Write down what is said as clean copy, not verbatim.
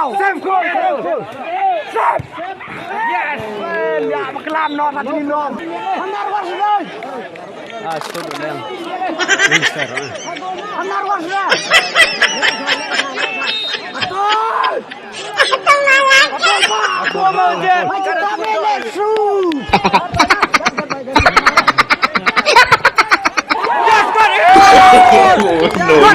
Wow. Save goal. Save. Yes. Ya, kelam no satu no. Benar wasdah. Ah, stop ulang. Mister. Benar wasdah. Betul. Betul mau je. Macam tak lesu. No.